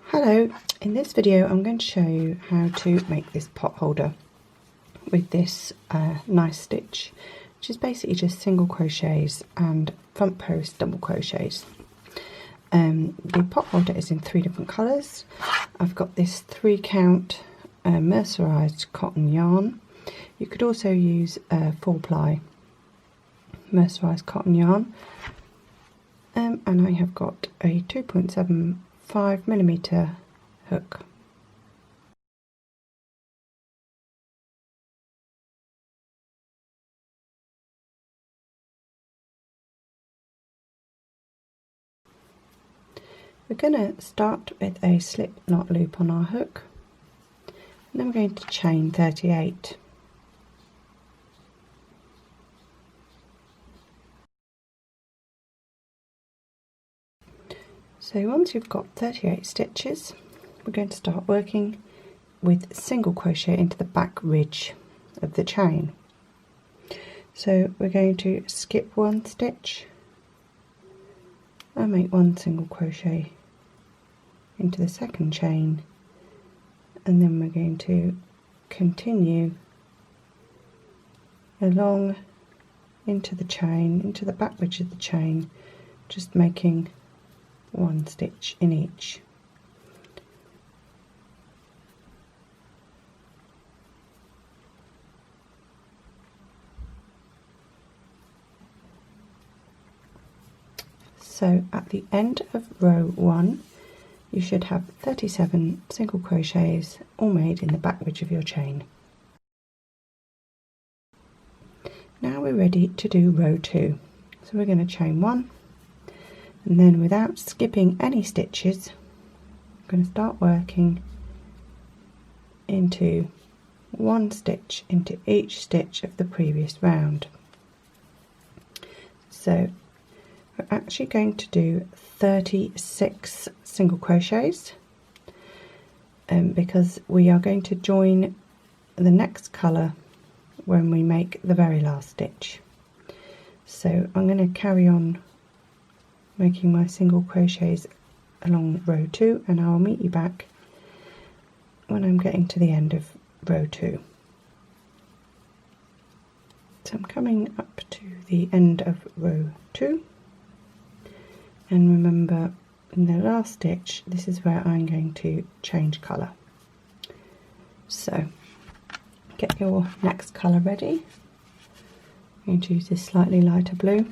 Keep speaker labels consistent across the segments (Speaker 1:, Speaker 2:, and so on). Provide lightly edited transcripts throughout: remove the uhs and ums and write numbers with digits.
Speaker 1: Hello, in this video I'm going to show you how to make this pot holder with this nice stitch, which is basically just single crochets and front post double crochets. The pot holder is in 3 different colours. I've got this 3 count mercerised cotton yarn. You could also use 4 ply mercerised cotton yarn, and I have got a 2.75mm hook. We're going to start with a slip knot loop on our hook, and then we're going to chain 38. So once you've got 38 stitches, we're going to start working with single crochet into the back ridge of the chain. So we're going to skip 1 stitch and make 1 single crochet into the second chain, and then we're going to continue along into the chain, into the back ridge of the chain, just making 1 stitch in each. So at the end of row 1 you should have 37 single crochets all made in the back ridge of your chain. Now we're ready to do row 2. So we're going to chain 1, and then without skipping any stitches I'm going to start working into 1 stitch into each stitch of the previous round. So we're actually going to do 36 single crochets because we are going to join the next colour when we make the very last stitch. So I'm going to carry on making my single crochets along row 2, and I'll meet you back when I'm getting to the end of row 2. So I'm coming up to the end of row 2, and remember in the last stitch this is where I'm going to change colour. So get your next colour ready. I'm going to use this slightly lighter blue.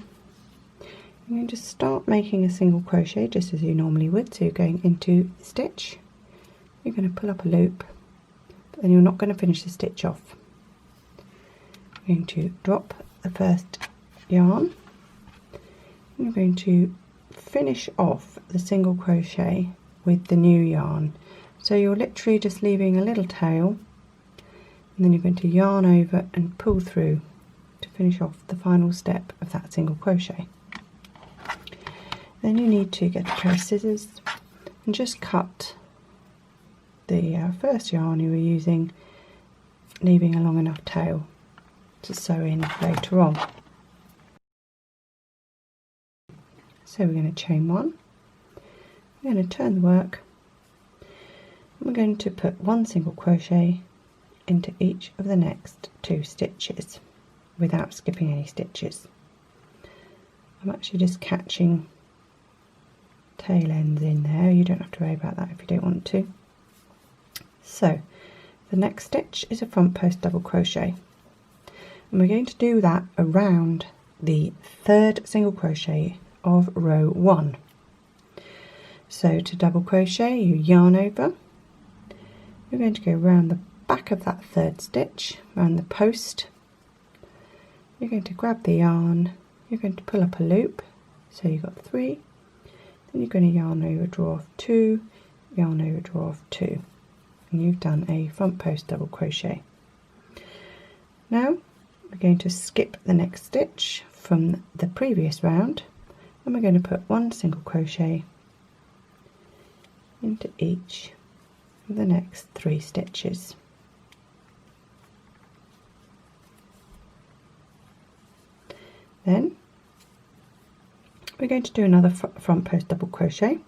Speaker 1: You're going to start making a single crochet just as you normally would. So you're going into the stitch, you're going to pull up a loop, but then you're not going to finish the stitch off. You're going to drop the first yarn, and you're going to finish off the single crochet with the new yarn. So you're literally just leaving a little tail, and then you're going to yarn over and pull through to finish off the final step of that single crochet. Then you need to get a pair of scissors and just cut the first yarn you were using, leaving a long enough tail to sew in later on. So we're going to chain 1, we're going to turn the work, and we're going to put 1 single crochet into each of the next 2 stitches without skipping any stitches. I'm actually just catching tail ends in there, you don't have to worry about that if you don't want to. So the next stitch is a front post double crochet, and we're going to do that around the 3rd single crochet of row 1. So to double crochet you yarn over, you're going to go around the back of that 3rd stitch, around the post, you're going to grab the yarn, you're going to pull up a loop, so you've got 3, then you're going to yarn over, draw off 2, yarn over, draw off 2, and you've done a front post double crochet. Now we're going to skip the next stitch from the previous round, and we're going to put 1 single crochet into each of the next 3 stitches. Then we're going to do another front post double crochet,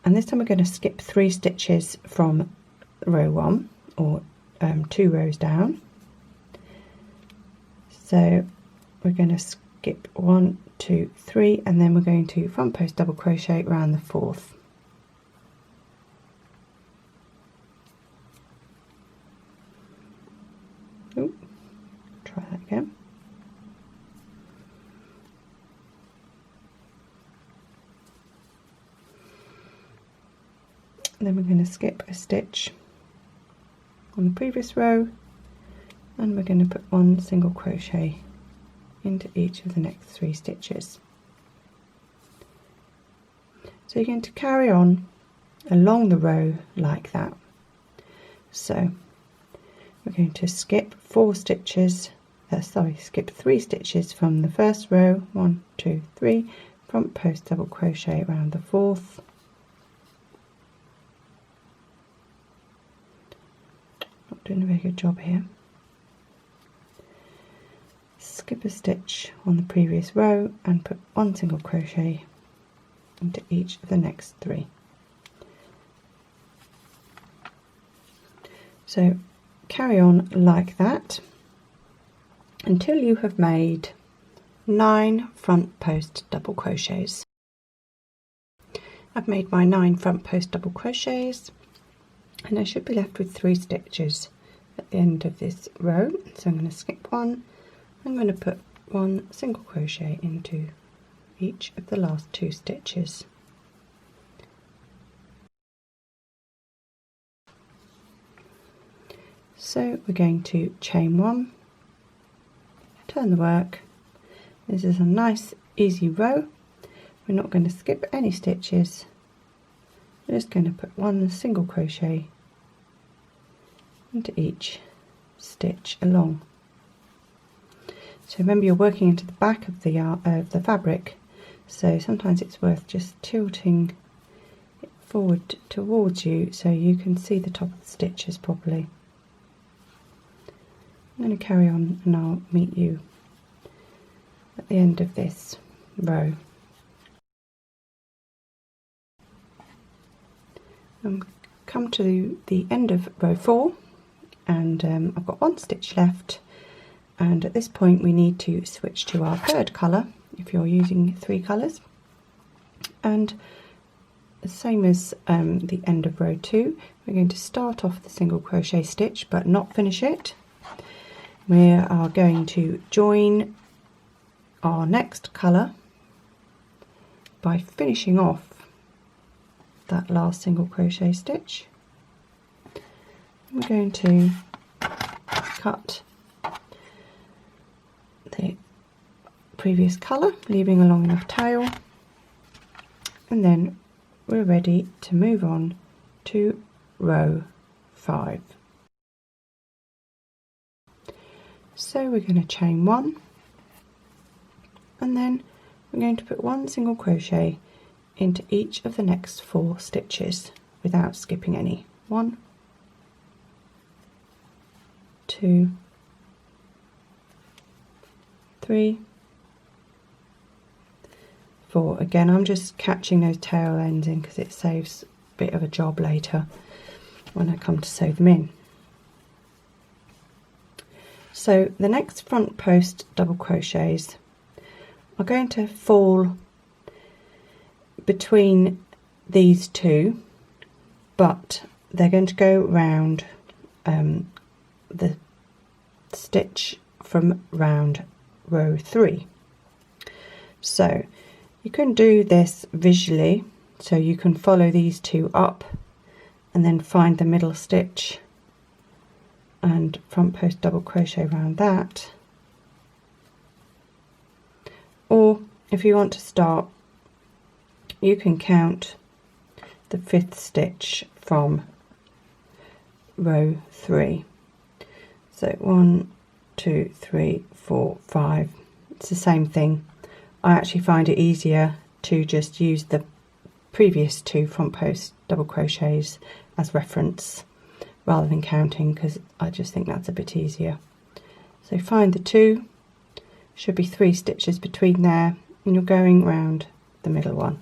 Speaker 1: and this time we're going to skip 3 stitches from row 1, or 2 rows down. So we're going to skip 1, 2, 3, and then we're going to front post double crochet around the 4th. Ooh, try that again. And then we're going to skip a stitch on the previous row, and we're going to put 1 single crochet into each of the next 3 stitches. So you're going to carry on along the row like that. So we're going to skip 4 stitches, skip 3 stitches from the first row, 1, 2, 3, front post double crochet around the 4th, not doing a very good job here, skip a stitch on the previous row and put 1 single crochet into each of the next 3. So carry on like that until you have made 9 front post double crochets. I've made my 9 front post double crochets, and I should be left with 3 stitches at the end of this row. So I'm going to skip 1. I'm going to put 1 single crochet into each of the last 2 stitches. So we're going to chain 1, turn the work. This is a nice easy row. We're not going to skip any stitches. We're just going to put 1 single crochet into each stitch along. So remember, you're working into the back of the fabric, so sometimes it's worth just tilting it forward towards you so you can see the top of the stitches properly. I'm going to carry on and I'll meet you at the end of this row. Come to the end of row 4, and I've got 1 stitch left, and at this point we need to switch to our 3rd colour if you're using 3 colours, and the same as the end of row 2, we're going to start off the single crochet stitch but not finish it. We are going to join our next colour by finishing off that last single crochet stitch. We're going to cut the previous colour, leaving a long enough tail, and then we're ready to move on to row 5. So we're going to chain 1, and then we're going to put 1 single crochet into each of the next 4 stitches without skipping any. 1, 2, 3, 4. Again, I'm just catching those tail ends in because it saves a bit of a job later when I come to sew them in. So the next front post double crochets are going to fall between these 2, but they're going to go round the stitch from round row 3. So you can do this visually, so you can follow these 2 up and then find the middle stitch and front post double crochet around that, or if you want to start, you can count the 5th stitch from row 3. So 1, 2, 3, 4, 5. It's the same thing. I actually find it easier to just use the previous 2 front post double crochets as reference rather than counting, because I just think that's a bit easier. So find the 2, should be 3 stitches between there, and you're going round the middle one.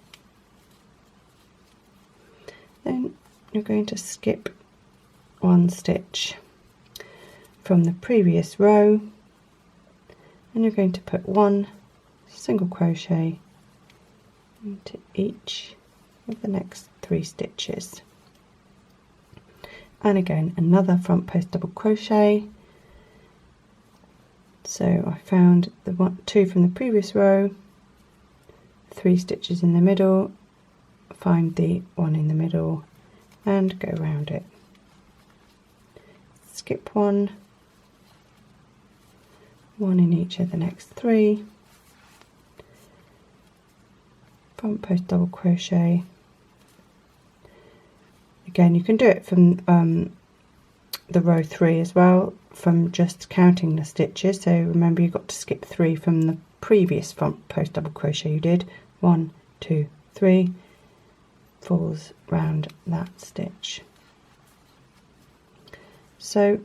Speaker 1: Then you're going to skip one stitch from the previous row, and you're going to put one single crochet into each of the next 3 stitches, and again another front post double crochet. So I found the 2 from the previous row, 3 stitches in the middle, find the 1 in the middle and go around it, skip one in each of the next 3, front post double crochet. Again, you can do it from the row 3 as well, from just counting the stitches. So remember, you've got to skip 3 from the previous front post double crochet you did. 1, 2, 3, falls round that stitch. So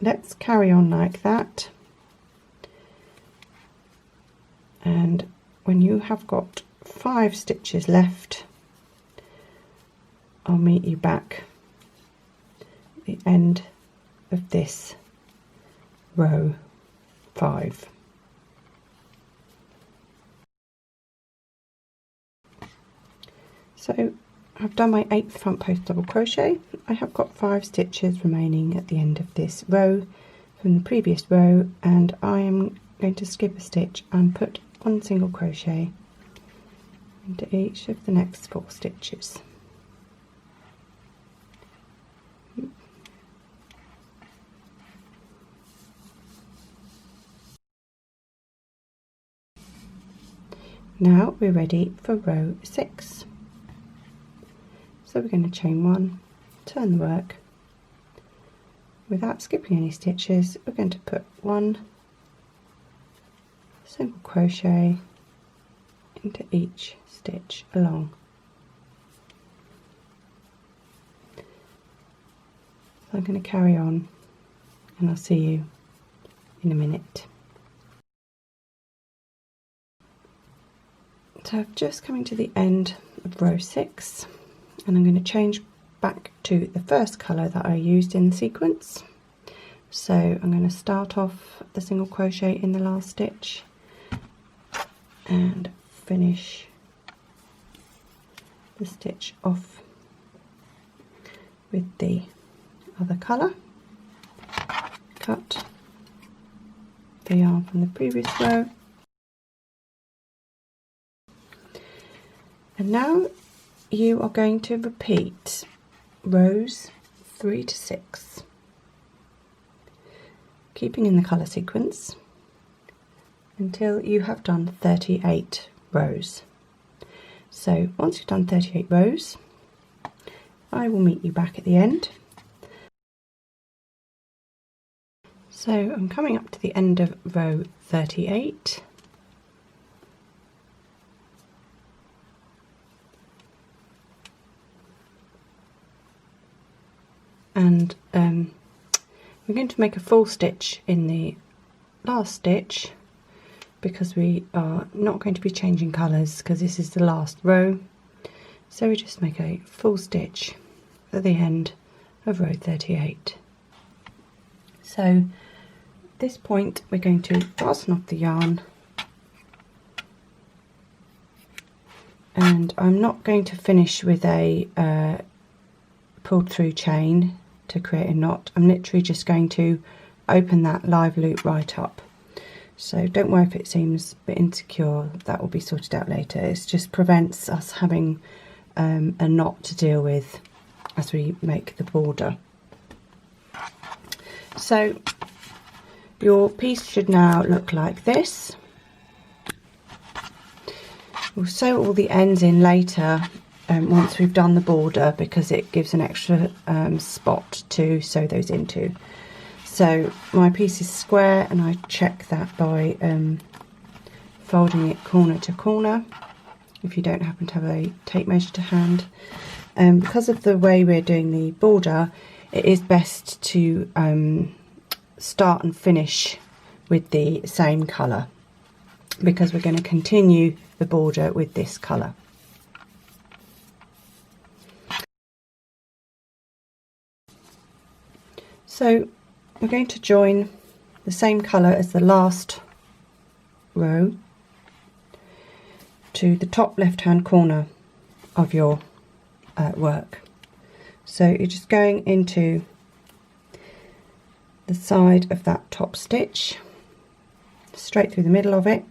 Speaker 1: let's carry on like that, and when you have got 5 stitches left, I'll meet you back at the end of this row 5. So I've done my 8th front post double crochet. I have got 5 stitches remaining at the end of this row from the previous row, and I am going to skip a stitch and put 1 single crochet into each of the next 4 stitches. Now we're ready for row 6. So we're going to chain 1, turn the work. Without skipping any stitches, we're going to put 1 single crochet into each stitch along. So I'm going to carry on, and I'll see you in a minute. So I've just come to the end of row 6, and I'm going to change back to the first colour that I used in the sequence. So I'm going to start off the single crochet in the last stitch and finish the stitch off with the other colour. Cut the yarn from the previous row, and now you are going to repeat rows 3 to 6, keeping in the colour sequence until you have done 38 rows. So once you've done 38 rows, I will meet you back at the end. So I'm coming up to the end of row 38. And we're going to make a full stitch in the last stitch, because we are not going to be changing colours because this is the last row. So we just make a full stitch at the end of row 38. So at this point we're going to fasten off the yarn, and I'm not going to finish with a pulled through chain to create a knot. I'm literally just going to open that live loop right up. So don't worry if it seems a bit insecure, that will be sorted out later. It just prevents us having a knot to deal with as we make the border. So your piece should now look like this. We'll sew all the ends in later once we've done the border, because it gives an extra spot to sew those into. So my piece is square, and I check that by folding it corner to corner if you don't happen to have a tape measure to hand. Because of the way we're doing the border, it is best to start and finish with the same colour, because we're going to continue the border with this colour. So we're going to join the same colour as the last row to the top left hand corner of your work. So you're just going into the side of that top stitch, straight through the middle of it,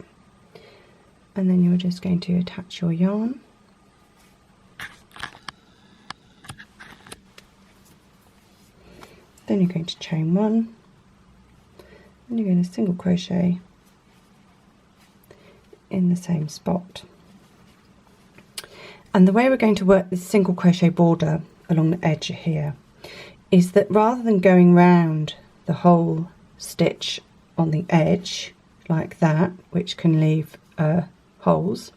Speaker 1: and then you're just going to attach your yarn. Then you're going to chain one, and you're going to single crochet in the same spot. And the way we're going to work this single crochet border along the edge here is that rather than going round the whole stitch on the edge like that, which can leave holes,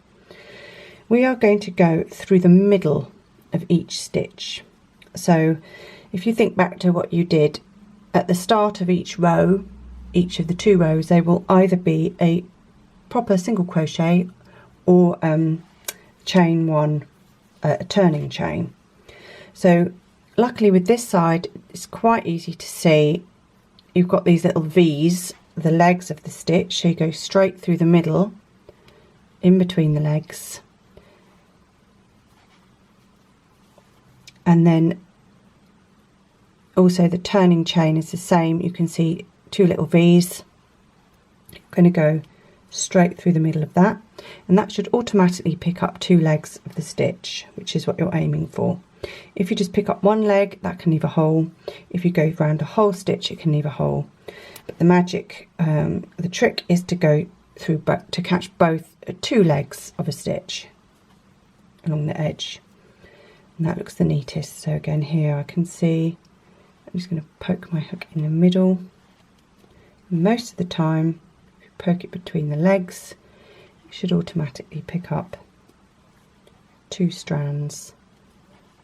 Speaker 1: we are going to go through the middle of each stitch. So if you think back to what you did at the start of each row, each of the two rows, they will either be a proper single crochet or chain one, a turning chain. So luckily with this side it's quite easy to see. You've got these little V's, the legs of the stitch, so you go straight through the middle, in between the legs, and then also the turning chain is the same. You can see two little V's. I'm going to go straight through the middle of that, and that should automatically pick up two legs of the stitch, which is what you're aiming for. If you just pick up one leg, that can leave a hole. If you go around a whole stitch, it can leave a hole. But the magic, the trick is to go through to catch both two legs of a stitch along the edge, and that looks the neatest. So again, here I can see I'm just going to poke my hook in the middle. Most of the time, if you poke it between the legs, you should automatically pick up two strands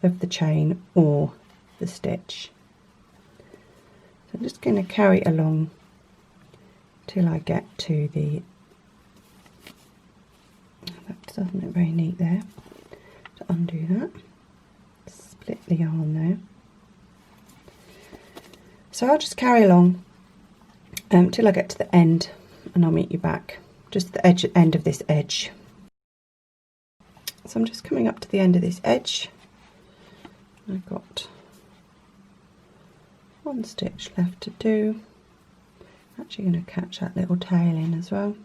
Speaker 1: of the chain or the stitch. So I'm just going to carry it along till I get to the, that doesn't look very neat there, to undo that, split the yarn there. So I'll just carry along till I get to the end, and I'll meet you back, just the end of this edge. So I'm just coming up to the end of this edge. I've got one stitch left to do. I'm actually going to catch that little tail in as well.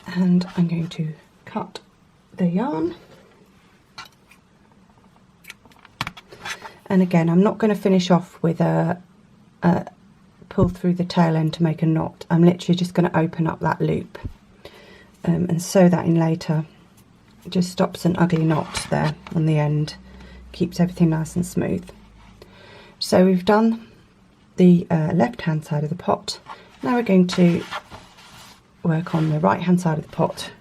Speaker 1: And I'm going to cut the yarn. And again, I'm not going to finish off with a pull through the tail end to make a knot. I'm literally just going to open up that loop and sew that in later. It just stops an ugly knot there on the end, keeps everything nice and smooth. So we've done the left hand side of the pot. Now we're going to work on the right hand side of the pot,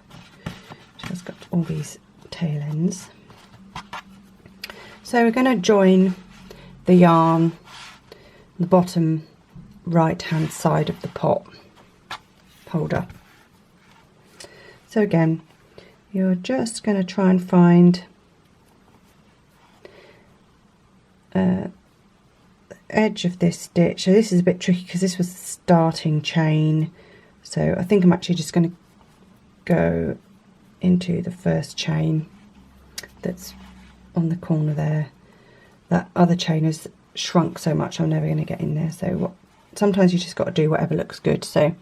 Speaker 1: which has got all these tail ends. So we're going to join the yarn the bottom right hand side of the pot holder. So again, you're just going to try and find the edge of this stitch. So this is a bit tricky because this was the starting chain, so I think I'm actually just going to go into the first chain that's on the corner there. That other chain has shrunk so much I'm never going to get in there, so sometimes you just got to do whatever looks good. So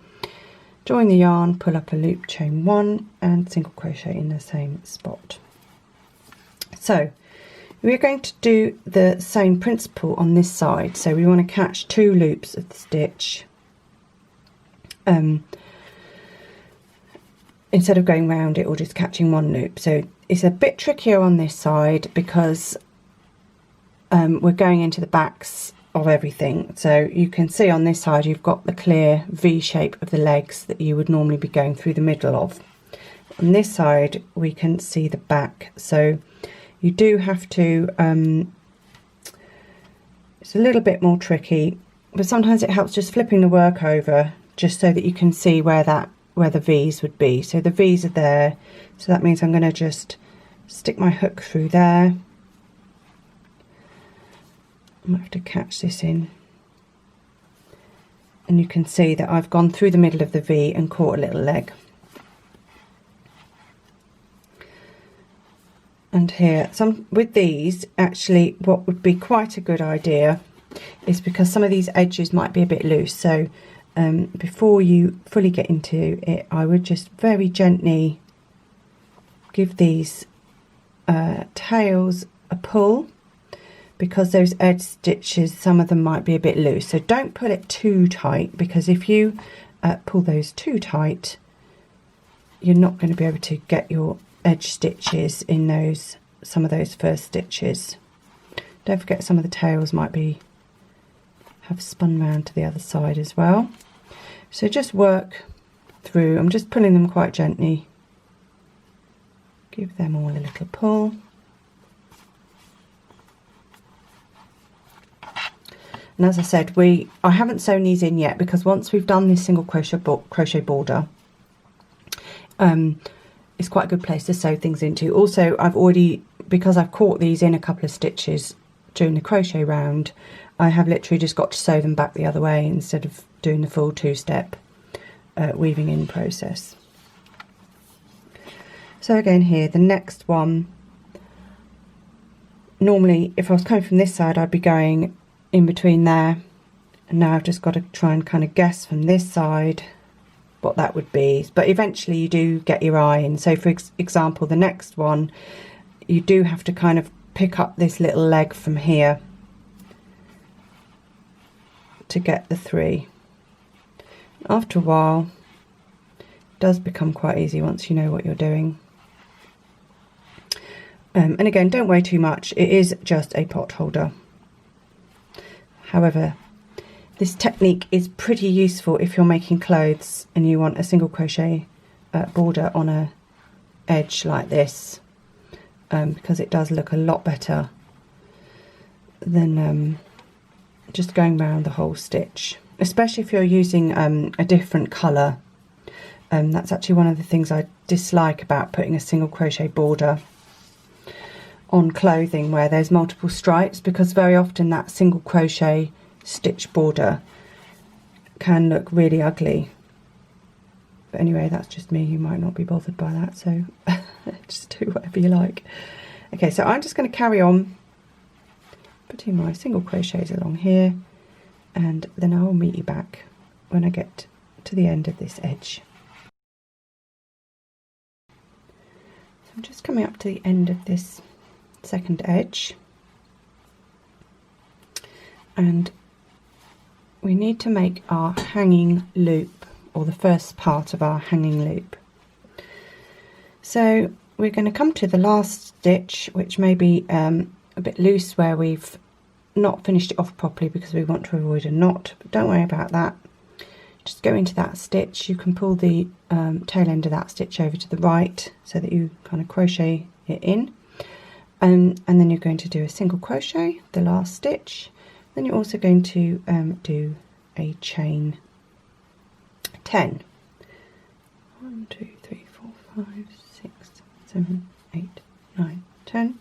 Speaker 1: join the yarn, pull up a loop, chain one, and single crochet in the same spot. So we're going to do the same principle on this side. So we want to catch two loops of the stitch instead of going round it or just catching one loop. So it's a bit trickier on this side because we're going into the backs of everything. So you can see on this side you've got the clear V shape of the legs that you would normally be going through the middle of. On this side we can see the back, so you do have to it's a little bit more tricky, but sometimes it helps just flipping the work over just so that you can see where the V's would be. So the V's are there, so that means I'm going to just stick my hook through there I might have to catch this in, and you can see that I've gone through the middle of the V and caught a little leg. And here, with these, actually what would be quite a good idea is, because some of these edges might be a bit loose, so before you fully get into it, I would just very gently give these tails a pull, because those edge stitches, some of them might be a bit loose. So don't pull it too tight, because if you pull those too tight, you're not going to be able to get your edge stitches in some of those first stitches. Don't forget some of the tails might have spun round to the other side as well. So just work through. I'm just pulling them quite gently. Give them all a little pull. And as I said, I haven't sewn these in yet, because once we've done this single crochet border, it's quite a good place to sew things into. Also, because I've caught these in a couple of stitches during the crochet round, I have literally just got to sew them back the other way instead of doing the full two-step weaving in process. So again here, the next one, normally if I was coming from this side, I'd be going in between there, and now I've just got to try and kind of guess from this side what that would be. But eventually you do get your eye in. So for example, the next one, you do have to kind of pick up this little leg from here to get the 3. After a while, it does become quite easy once you know what you're doing. And again, don't worry too much, it is just a pot holder. However, this technique is pretty useful if you're making clothes and you want a single crochet border on a edge like this, because it does look a lot better than just going around the whole stitch, especially if you're using a different colour. That's actually one of the things I dislike about putting a single crochet border on clothing where there's multiple stripes, because very often that single crochet stitch border can look really ugly. But anyway, that's just me, you might not be bothered by that, so just do whatever you like. Okay, so I'm just going to carry on putting my single crochets along here, and then I'll meet you back when I get to the end of this edge. So I'm just coming up to the end of this second edge, and we need to make our hanging loop, or the first part of our hanging loop. So we're going to come to the last stitch, which may be a bit loose where we've not finished it off properly because we want to avoid a knot, but don't worry about that. Just go into that stitch. You can pull the tail end of that stitch over to the right so that you kind of crochet it in. And then you're going to do a single crochet, the last stitch. Then you're also going to do a chain 10. 1, 2, 3, 4, 5, 6, 7, 8, 9, 10.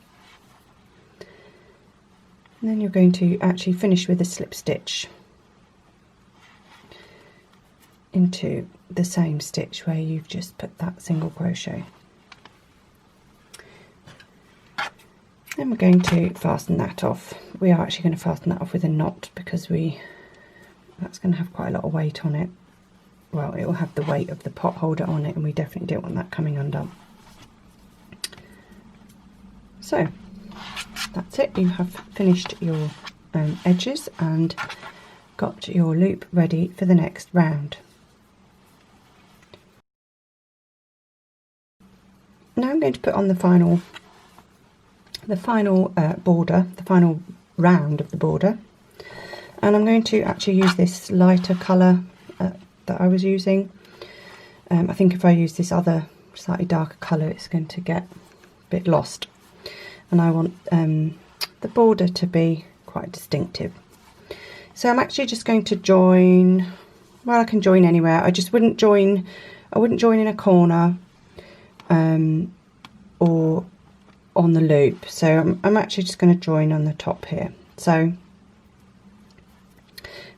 Speaker 1: And then you're going to actually finish with a slip stitch into the same stitch where you've just put that single crochet. Then we're going to fasten that off. We are actually going to fasten that off with a knot because that's going to have quite a lot of weight on it. Well, it will have the weight of the pot holder on it, and we definitely don't want that coming undone. So that's it, you have finished your edges and got your loop ready for the next round. Now I'm going to put on the final border, the final round of the border, and I'm going to actually use this lighter colour that I was using. I think if I use this other slightly darker colour, it's going to get a bit lost, and I want the border to be quite distinctive. So I'm actually just going to join, well, I can join anywhere. I wouldn't join in a corner or on the loop. So I'm actually just going to join on the top here. So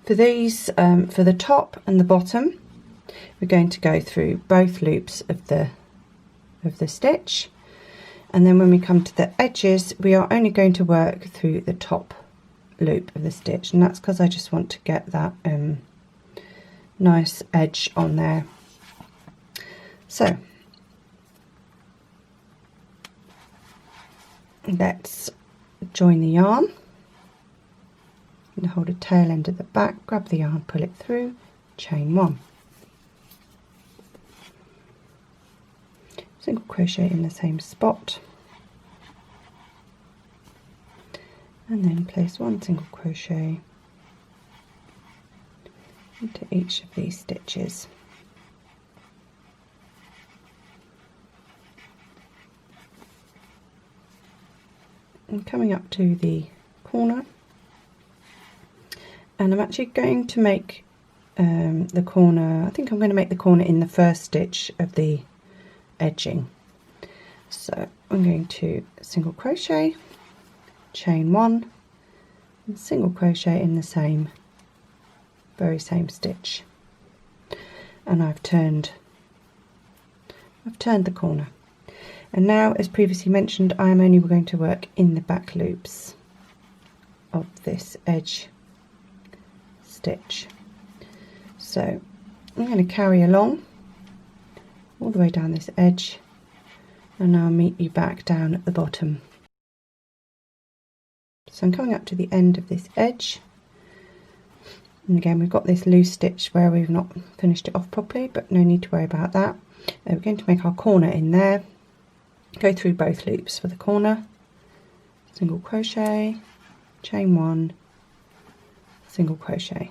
Speaker 1: For these, for the top and the bottom, we're going to go through both loops of the stitch, and then when we come to the edges we are only going to work through the top loop of the stitch, and that's because I just want to get that nice edge on there. So let's join the yarn and hold a tail end at the back, grab the yarn, pull it through, chain 1, single crochet in the same spot, and then place 1 single crochet into each of these stitches. And coming up to the corner, and I'm actually going to make the corner, I think I'm going to make the corner in the first stitch of the edging. So I'm going to single crochet, chain 1, and single crochet in the very same stitch, and I've turned the corner. And now, as previously mentioned, I am only going to work in the back loops of this edge stitch. So I'm going to carry along all the way down this edge, and I'll meet you back down at the bottom. So I'm coming up to the end of this edge, and again we've got this loose stitch where we've not finished it off properly, but no need to worry about that. We're going to make our corner in there, go through both loops for the corner, single crochet, chain 1, single crochet,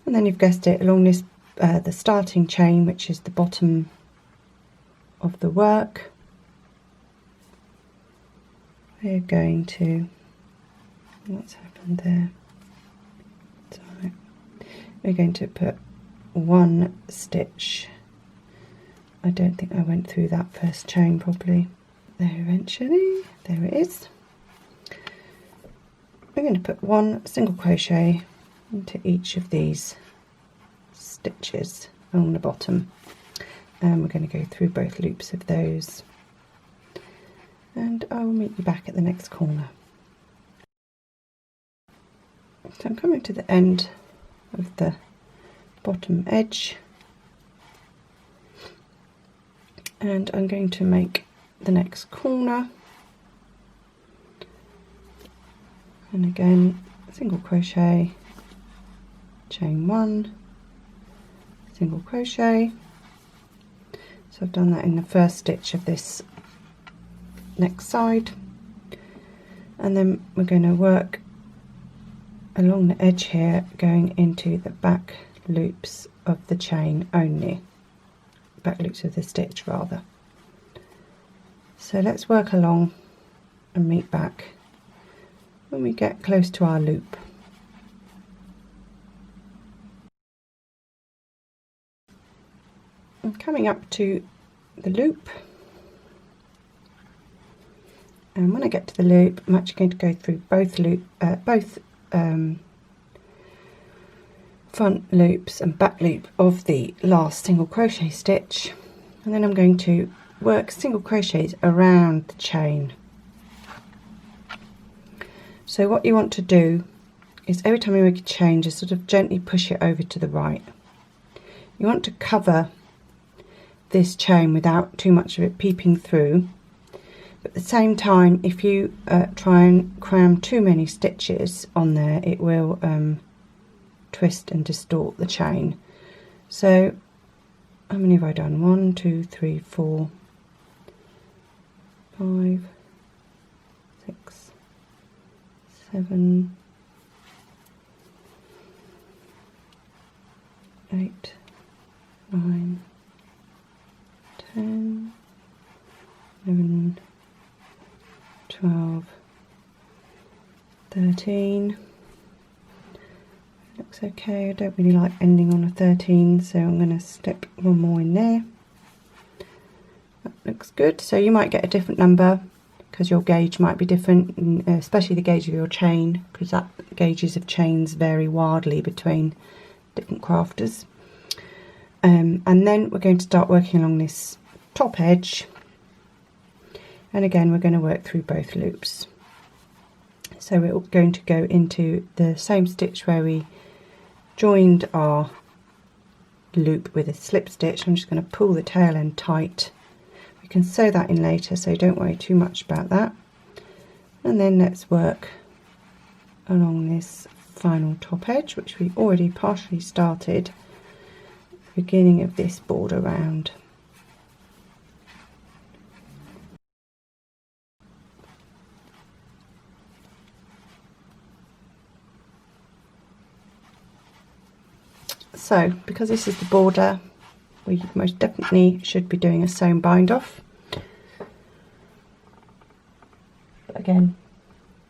Speaker 1: and then you've guessed it, along this the starting chain, which is the bottom of the work, we're going to, what's happened there, so we're going to put 1 stitch. I don't think I went through that first chain properly. There, eventually, there it is. We're going to put 1 single crochet into each of these stitches along the bottom, and we're going to go through both loops of those, and I will meet you back at the next corner. So I'm coming to the end of the bottom edge, and I'm going to make the next corner, and again single crochet, chain 1, single crochet. So I've done that in the first stitch of this next side, and then we're going to work along the edge here, going into the back loops of the chain only, back loops of the stitch rather. So let's work along and meet back when we get close to our loop. I'm coming up to the loop, and when I get to the loop I'm actually going to go through both front loops and back loop of the last single crochet stitch, and then I'm going to work single crochets around the chain. So what you want to do is every time you make a chain, just sort of gently push it over to the right. You want to cover this chain without too much of it peeping through, but at the same time, if you try and cram too many stitches on there, it will twist and distort the chain. So how many have I done? 1, 2, 3, 4, 5, 6, 7, 8, 9, 10, 11, 12, 13. Looks okay. I don't really like ending on a 13, so I'm going to slip 1 more in there. That looks good. So you might get a different number because your gauge might be different, especially the gauge of your chain, because that gauges of chains vary wildly between different crafters. And then we're going to start working along this top edge, and again we're going to work through both loops. So we're going to go into the same stitch where we joined our loop with a slip stitch. I'm just going to pull the tail end tight. We can sew that in later, so don't worry too much about that. And then let's work along this final top edge, which we already partially started at the beginning of this border round. So because this is the border, we most definitely should be doing a sewn bind off. But again,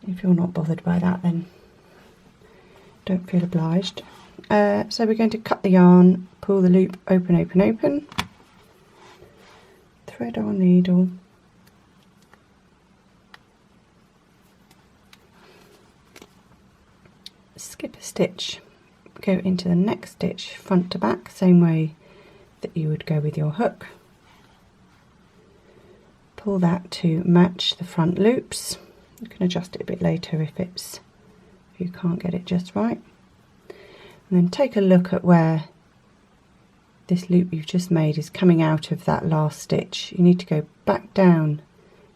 Speaker 1: if you're not bothered by that, then don't feel obliged. So we're going to cut the yarn, pull the loop open, open, open, thread our needle, skip a stitch, go into the next stitch front to back, same way that you would go with your hook. Pull that to match the front loops. You can adjust it a bit later if you can't get it just right. And then take a look at where this loop you've just made is coming out of that last stitch. You need to go back down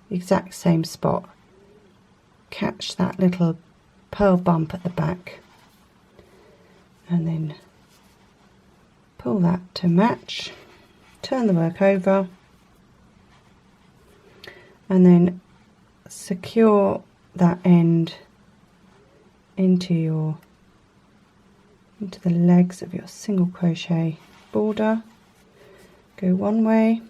Speaker 1: the exact same spot, catch that little pearl bump at the back, and then pull that to match, turn the work over, and then secure that end into the legs of your single crochet border. Go one way,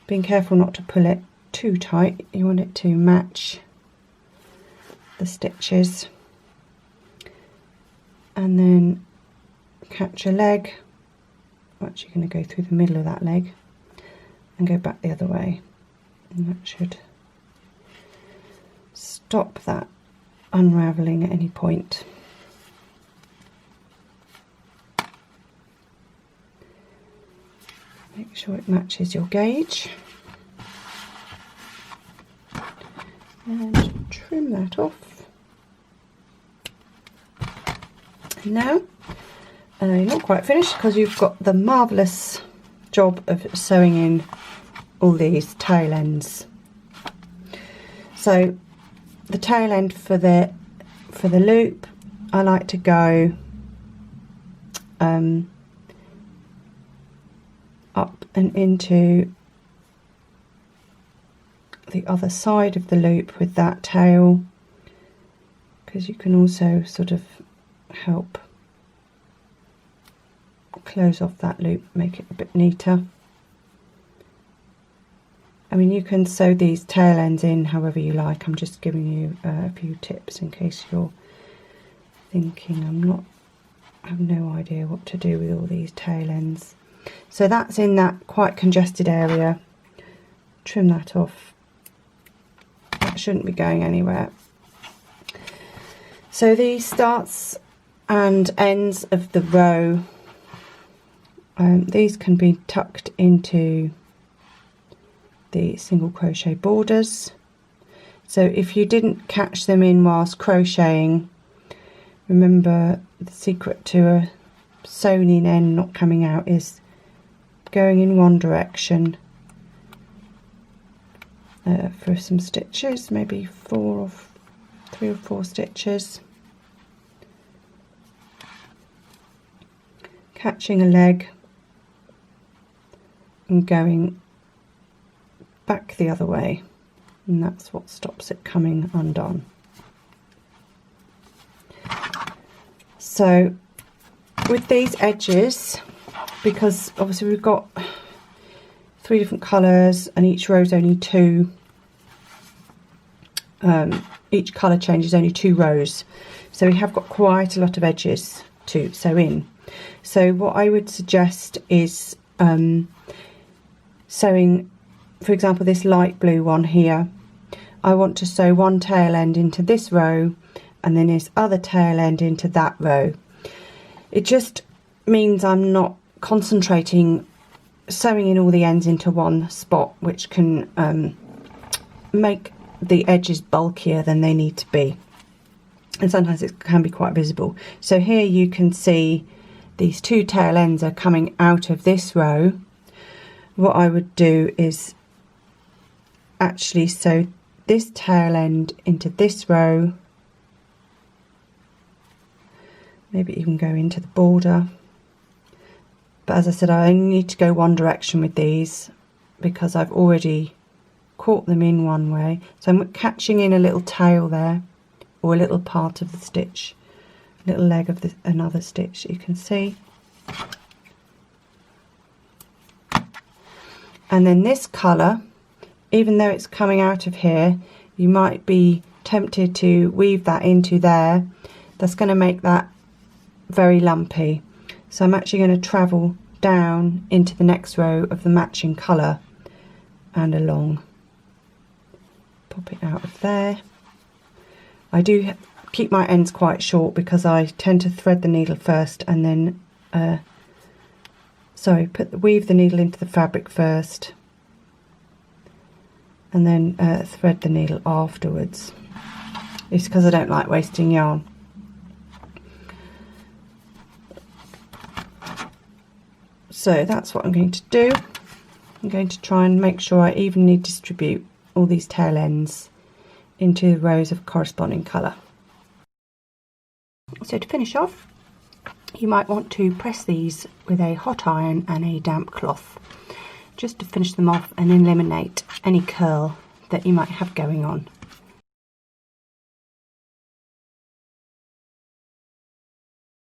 Speaker 1: being careful not to pull it too tight. You want it to match the stitches, and then catch a leg. I'm actually going to go through the middle of that leg and go back the other way, and that should stop that unravelling at any point. Make sure it matches your gauge and trim that off. And now you're not quite finished, because you've got the marvellous job of sewing in all these tail ends. So the tail end for the loop, I like to go up and into the other side of the loop with that tail, because you can also sort of help close off that loop, make it a bit neater. I mean, you can sew these tail ends in however you like. I'm just giving you a few tips in case you're thinking I have no idea what to do with all these tail ends. So that's in that quite congested area. Trim that off. That shouldn't be going anywhere. So these starts and ends of the row, these can be tucked into the single crochet borders. So if you didn't catch them in whilst crocheting, remember the secret to a sewn in end not coming out is going in one direction for some stitches, maybe 3 or 4 stitches, catching a leg and going back the other way, and that's what stops it coming undone. So with these edges, because obviously we've got 3 different colours and each row is only 2, each colour change is only 2 rows, so we have got quite a lot of edges to sew in. So what I would suggest is sewing, for example, this light blue one here. I want to sew one tail end into this row and then this other tail end into that row. It just means I'm not concentrating sewing in all the ends into one spot, which can make the edges bulkier than they need to be, and sometimes it can be quite visible. So here you can see these two tail ends are coming out of this row. What I would do is actually sew this tail end into this row, maybe even go into the border. But as I said, I only need to go one direction with these because I've already caught them in one way. So I'm catching in a little tail there, or a little part of the stitch, a little leg of another stitch, you can see. And then this colour, even though it's coming out of here, you might be tempted to weave that into there. That's going to make that very lumpy. So I'm actually going to travel down into the next row of the matching colour and along. Pop it out of there. I do keep my ends quite short because I tend to thread the needle first and then weave the needle into the fabric first and then thread the needle afterwards. It's because I don't like wasting yarn. So that's what I'm going to do. I'm going to try and make sure I evenly distribute all these tail ends into rows of corresponding colour. So to finish off, you might want to press these with a hot iron and a damp cloth just to finish them off and eliminate any curl that you might have going on.